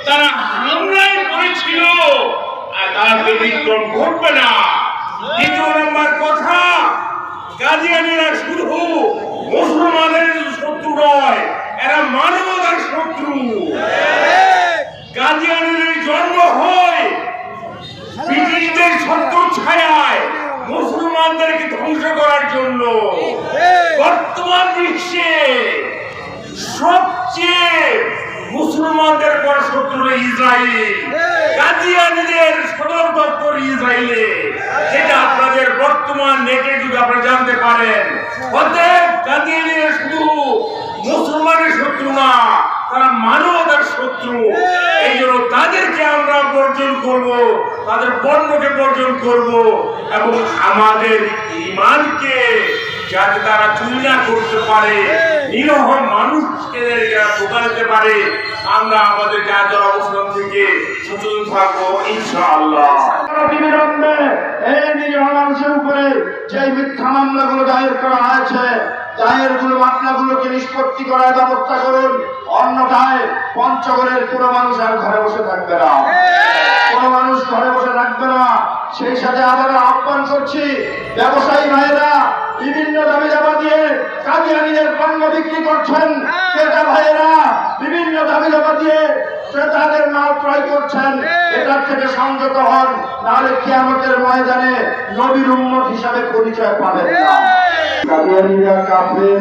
তারা হামলায় করেছিল, তার ব্যতিক্রম ঘটবে না। দ্বিতীয় নম্বর কথা, কাদিয়ানীরা শুধু মুসলমানের শত্রু নয়, এরা মানবতার শত্রু। কাদিয়ানীদের জন্ম হয় ব্রিটিশদের ছত্র ছায়ায় মুসলমানদেরকে ধ্বংস করার জন্য। বর্তমান বিশ্বে সবচেয়ে মুসলমানদের বড় শত্রু ইসরায়েল। কাদিয়ানীদের সদর দপ্তর ইসরায়েলে, যেটা আপনাদের বর্তমান নেটের যুগে আপনারা জানতে পারেন। অতএব কাদিয়ানীরা শুধু মুসলমানের শত্রু না, তারা মানবতার শত্রু। এই জন্য তাদেরকে আমরা বর্জন করব, তাদের পণ্যকে বর্জন করব, এবং আমাদের ঈমানকে যাতে তারা চুরি না করতে পারে, নিরহ মানুষকে ধোঁকা দিতে পারে, আমরা আমাদের জাতীয় অবস্থান থেকে সচেতন থাকবো ইনশাআল্লাহ। বিলম্বে এই নিরীহ মানুষের উপরে যে মিথ্যা মামলাগুলো দায়ের করা হয়েছে, দায়েরগুলো মামলাগুলোকে নিষ্পত্তি করার ব্যবস্থা করুন। অন্যথায় পঞ্চগড়ের কোনো মানুষ আর ঘরে বসে থাকবে না, কোনো মানুষ ঘরে বসে থাকবে না। সেই সাথে আবারও আহ্বান করছি, ব্যবসায়ী ভাইয়েরা বিভিন্ন দাবি দাবা দিয়ে কাদিয়ানীদের পণ্য বিক্রি করছেন, ক্রেতা ভাইয়েরা বিভিন্ন দাবি দাবা দিয়ে ক্রেতাদের মাল ক্রয় করছেন, এটার থেকে সংযত হন, নাহলে কিয়ামতের ময়দানে নবীর উম্মত হিসাবে পরিচয় পাবেন না। কাদিয়ানীরা কাফের,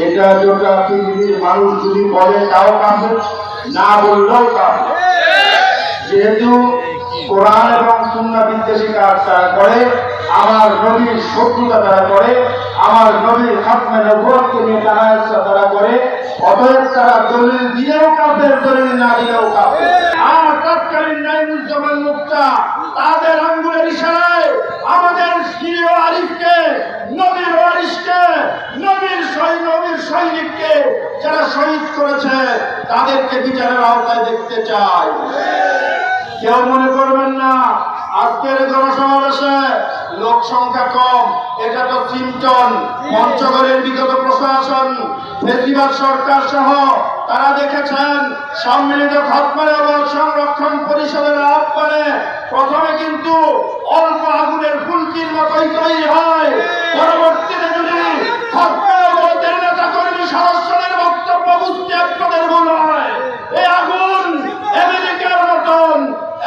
এটা যেটা পৃথিবীর মানুষ যদি বলে তাও কাফের, না বললেও কাফের। যেহেতু কোরআন এবং সুন্নাহ বিদ্বেষী কাজ তারা করে, আমার নবীর শত্রুতা তারা করে, আমার নবীর খাতমে নবুয়তকে নিয়ে জানাজা তারা করে, অতএব তারা দলিল দিলেও কাফের, দলিল না দিলেও কাফের। আর তৎকালীন নাইমুজ্জামান মুক্তা তাদের আঙ্গুলের ইশারায় আমাদের প্রিয় আরিফকে, নবীর ওয়ারিসকে, নবীর সৈনিককে যারা শহীদ করেছে তাদেরকে বিচারের আওতায় দেখতে চায়। কেউ মনে করবেন না আজকের জনসমাবেশে লোক সংখ্যা কম, এটা তো চিন্তন। পঞ্চগড়ের বিগত প্রশাসন, ফেসিবাদ সরকার সহ তারা দেখেছেন সম্মিলিত খাতমে নবুয়ত সংরক্ষণ পরিষদের আহ্বানে প্রথমে কিন্তু অল্প আগুনের ফুলকির মতোই তৈরি হয়, পরবর্তীতে যদি খাতমে নবুয়তের নেতা কর্মী সদস্যদের বক্তব্য বুঝতে আপনাদের ভুল হয়, এই আগুন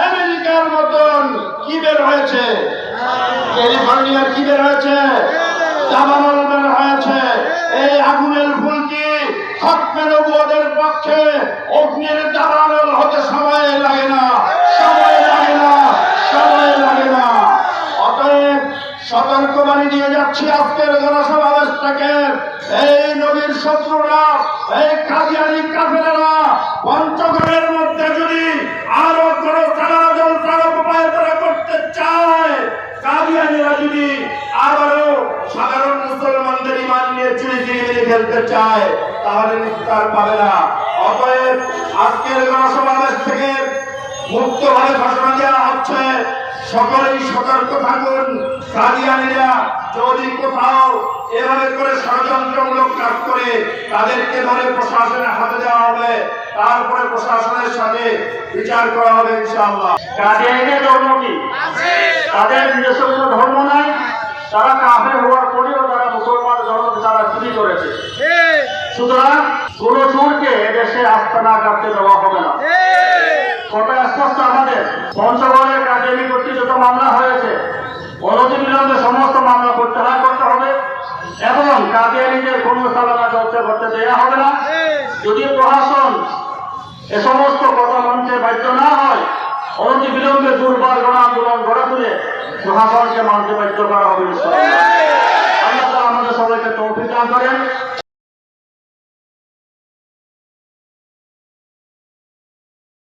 আমেরিকার মতন কি বের হয়েছে, ক্যালিফোর্নিয়ার কি বের হয়েছে, জাপানের বের হয়েছে। এই আগুনের ফুলকি খাতমে নবুয়তের পক্ষে অগ্নির দাবানল হতে সময় লাগে না, সময় লাগে না, সময় লাগে না। অতএব সতর্কবাণী দিয়ে যাচ্ছি আজকের জনসমাবেশ থেকে, এই নবীর শত্রুরা, এই কাদিয়ানী কাফেরেরা পঞ্চগড়ের মধ্যে যদি আরো কোনো চালাচল চালপায়তরা করতে চায়, কাদিয়ানীরা যদি আবারও সাধারণ মুসলমানদের ঈমান নিয়ে চুরি খেলতে চায়, তাহলে নিস্তার পাবে না। অতএব আজকের জনসমাবেশ থেকে মুক্তভাবে ঘোষণা দেওয়া হচ্ছে, সকলেই সতর্ক থাকুন। কাদিয়ানীরা যদি কোথাও এভাবে করে ষড়যন্ত্রমূলক কাজ করে, তাদেরকে ধরে প্রশাসনের হাতে দেওয়া হবে, তারপরে প্রশাসনের সাথে বিচার করা হবে ইনশাআল্লাহ। কাদিয়ানীদের ধর্ম কি? তাদের নিজস্ব কোনো ধর্ম নাই, তারা কাফের হওয়ার পরেও তারা মুসলমান জনতা তারা চুরি করেছে। সুতরাং কোন চোরকে দেশে আস্তানা কাটতে দেওয়া হবে না। কথা স্পষ্ট আমাদের। পঞ্চগড়ের কাদিয়ানী কর্তৃক যত মামলা হয়েছে, অনতিবিলম্বে সমস্ত মামলা প্রত্যাহার করতে হবে এবং কাদিয়ানীদের কোনো চালানা চর্চা করতে দেওয়া হবে না। যদি প্রশাসন এ সমস্ত কথা মানতে বাধ্য না হয়, অনতিবিলম্বে দুর্বার গণ আন্দোলন গড়ে তুলে প্রশাসনকে মানতে বাধ্য করা হবে। আল্লাহ তাআলা আমাদের সবাইকে তৌফিক দান করেন।